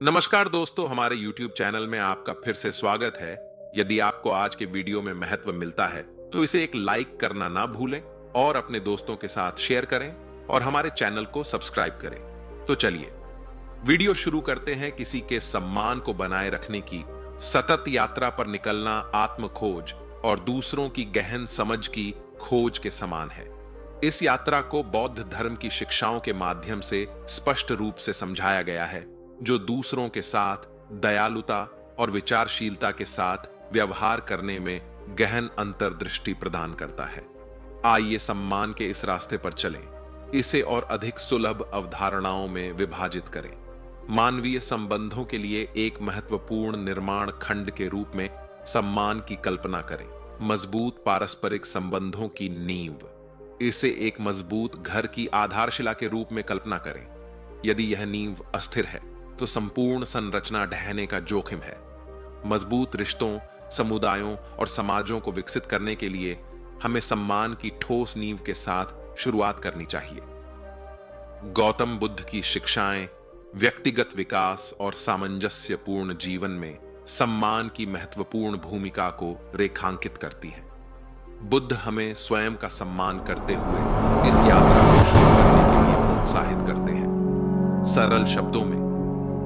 नमस्कार दोस्तों, हमारे YouTube चैनल में आपका फिर से स्वागत है। यदि आपको आज के वीडियो में महत्व मिलता है तो इसे एक लाइक करना ना भूलें और अपने दोस्तों के साथ शेयर करें और हमारे चैनल को सब्सक्राइब करें। तो चलिए वीडियो शुरू करते हैं। किसी के सम्मान को बनाए रखने की सतत यात्रा पर निकलना आत्म खोज और दूसरों की गहन समझ की खोज के समान है। इस यात्रा को बौद्ध धर्म की शिक्षाओं के माध्यम से स्पष्ट रूप से समझाया गया है, जो दूसरों के साथ दयालुता और विचारशीलता के साथ व्यवहार करने में गहन अंतर्दृष्टि प्रदान करता है। आइए सम्मान के इस रास्ते पर चलें, इसे और अधिक सुलभ अवधारणाओं में विभाजित करें। मानवीय संबंधों के लिए एक महत्वपूर्ण निर्माण खंड के रूप में सम्मान की कल्पना करें। मजबूत पारस्परिक संबंधों की नींव, इसे एक मजबूत घर की आधारशिला के रूप में कल्पना करें। यदि यह नींव अस्थिर है तो संपूर्ण संरचना ढहने का जोखिम है। मजबूत रिश्तों, समुदायों और समाजों को विकसित करने के लिए हमें सम्मान की ठोस नींव के साथ शुरुआत करनी चाहिए। गौतम बुद्ध की शिक्षाएं व्यक्तिगत विकास और सामंजस्यपूर्ण जीवन में सम्मान की महत्वपूर्ण भूमिका को रेखांकित करती हैं। बुद्ध हमें स्वयं का सम्मान करते हुए इस यात्रा को शुरू करने के लिए प्रोत्साहित करते हैं। सरल शब्दों में,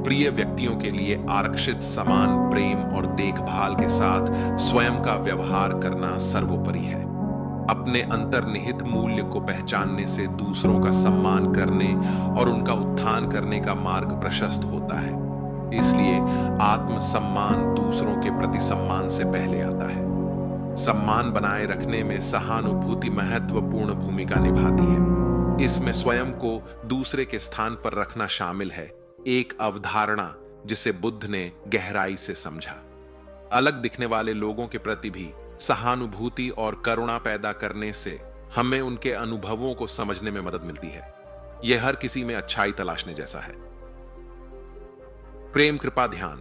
प्रिय व्यक्तियों के लिए आरक्षित समान प्रेम और देखभाल के साथ स्वयं का व्यवहार करना सर्वोपरि है। अपने अंतर्निहित मूल्य को पहचानने से दूसरों का सम्मान करने और उनका उत्थान करने का मार्ग प्रशस्त होता है। इसलिए आत्मसम्मान दूसरों के प्रति सम्मान से पहले आता है। सम्मान बनाए रखने में सहानुभूति महत्वपूर्ण भूमिका निभाती है। इसमें स्वयं को दूसरे के स्थान पर रखना शामिल है, एक अवधारणा जिसे बुद्ध ने गहराई से समझा। अलग दिखने वाले लोगों के प्रति भी सहानुभूति और करुणा पैदा करने से हमें उनके अनुभवों को समझने में मदद मिलती है। यह हर किसी में अच्छाई तलाशने जैसा है। प्रेम कृपा ध्यान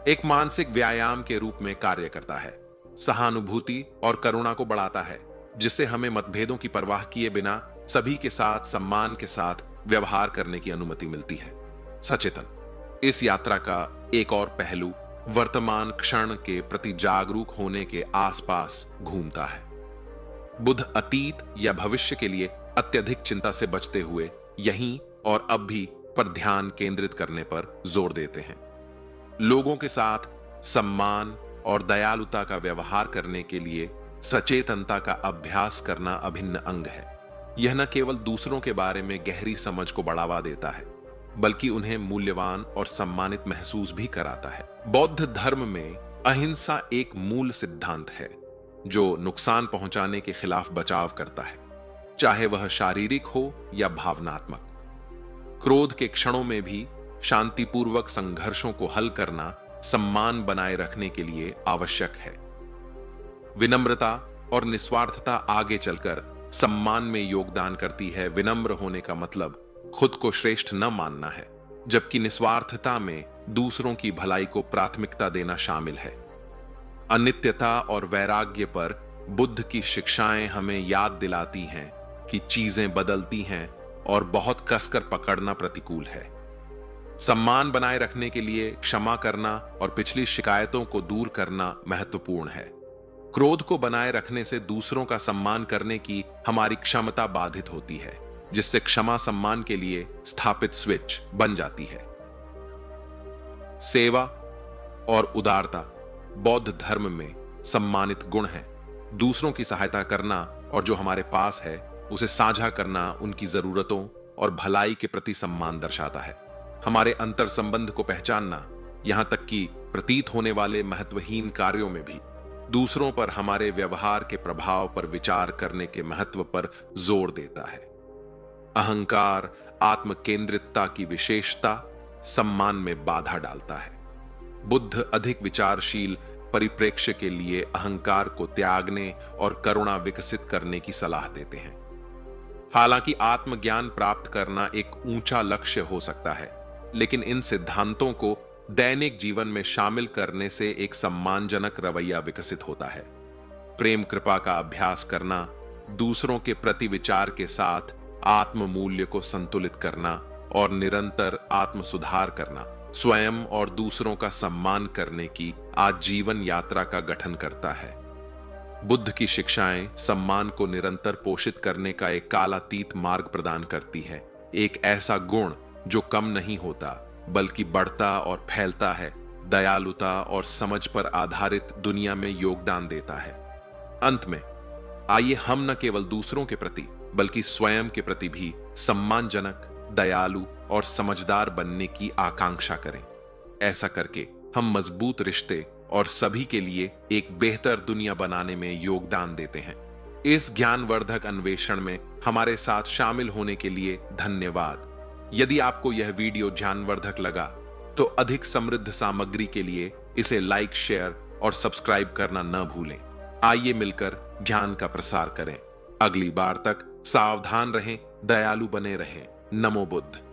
एक मानसिक व्यायाम के रूप में कार्य करता है। सहानुभूति और करुणा को बढ़ाता है, जिससे हमें मतभेदों की परवाह किए बिना सभी के साथ सम्मान के साथ व्यवहार करने की अनुमति मिलती है। सचेतन, इस यात्रा का एक और पहलू वर्तमान क्षण के प्रति जागरूक होने के आसपास घूमता है। बुद्ध अतीत या भविष्य के लिए अत्यधिक चिंता से बचते हुए यहीं और अब भी पर ध्यान केंद्रित करने पर जोर देते हैं। लोगों के साथ सम्मान और दयालुता का व्यवहार करने के लिए सचेतनता का अभ्यास करना अभिन्न अंग है। यह न केवल दूसरों के बारे में गहरी समझ को बढ़ावा देता है, बल्कि उन्हें मूल्यवान और सम्मानित महसूस भी कराता है। बौद्ध धर्म में अहिंसा एक मूल सिद्धांत है, जो नुकसान पहुंचाने के खिलाफ बचाव करता है, चाहे वह शारीरिक हो या भावनात्मक। क्रोध के क्षणों में भी शांतिपूर्वक संघर्षों को हल करना सम्मान बनाए रखने के लिए आवश्यक है। विनम्रता और निस्वार्थता आगे चलकर सम्मान में योगदान करती है। विनम्र होने का मतलब खुद को श्रेष्ठ न मानना है, जबकि निस्वार्थता में दूसरों की भलाई को प्राथमिकता देना शामिल है। अनित्यता और वैराग्य पर बुद्ध की शिक्षाएं हमें याद दिलाती हैं कि चीजें बदलती हैं और बहुत कसकर पकड़ना प्रतिकूल है। सम्मान बनाए रखने के लिए क्षमा करना और पिछली शिकायतों को दूर करना महत्वपूर्ण है। क्रोध को बनाए रखने से दूसरों का सम्मान करने की हमारी क्षमता बाधित होती है, जिससे क्षमा सम्मान के लिए स्थापित स्विच बन जाती है। सेवा और उदारता बौद्ध धर्म में सम्मानित गुण है। दूसरों की सहायता करना और जो हमारे पास है उसे साझा करना उनकी जरूरतों और भलाई के प्रति सम्मान दर्शाता है। हमारे अंतर संबंध को पहचानना, यहां तक कि प्रतीत होने वाले महत्वहीन कार्यों में भी दूसरों पर हमारे व्यवहार के प्रभाव पर विचार करने के महत्व पर जोर देता है। अहंकार, आत्मकेंद्रितता की विशेषता सम्मान में बाधा डालता है। बुद्ध अधिक विचारशील परिप्रेक्ष्य के लिए अहंकार को त्यागने और करुणा विकसित करने की सलाह देते हैं। हालांकि आत्मज्ञान प्राप्त करना एक ऊंचा लक्ष्य हो सकता है, लेकिन इन सिद्धांतों को दैनिक जीवन में शामिल करने से एक सम्मानजनक रवैया विकसित होता है। प्रेम कृपा का अभ्यास करना, दूसरों के प्रति विचार के साथ आत्म मूल्य को संतुलित करना और निरंतर आत्म सुधार करना स्वयं और दूसरों का सम्मान करने की आजीवन यात्रा का गठन करता है। बुद्ध की शिक्षाएं सम्मान को निरंतर पोषित करने का एक कालातीत मार्ग प्रदान करती है, एक ऐसा गुण जो कम नहीं होता बल्कि बढ़ता और फैलता है, दयालुता और समझ पर आधारित दुनिया में योगदान देता है। अंत में आइए हम न केवल दूसरों के प्रति बल्कि स्वयं के प्रति भी सम्मानजनक, दयालु और समझदार बनने की आकांक्षा करें। ऐसा करके हम मजबूत रिश्ते और सभी के लिए एक बेहतर दुनिया बनाने में योगदान देते हैं। इस ज्ञानवर्धक अन्वेषण में हमारे साथ शामिल होने के लिए धन्यवाद। यदि आपको यह वीडियो ज्ञानवर्धक लगा तो अधिक समृद्ध सामग्री के लिए इसे लाइक, शेयर और सब्सक्राइब करना न भूलें। आइए मिलकर ज्ञान का प्रसार करें। अगली बार तक सावधान रहें, दयालु बने रहें। नमो बुद्ध।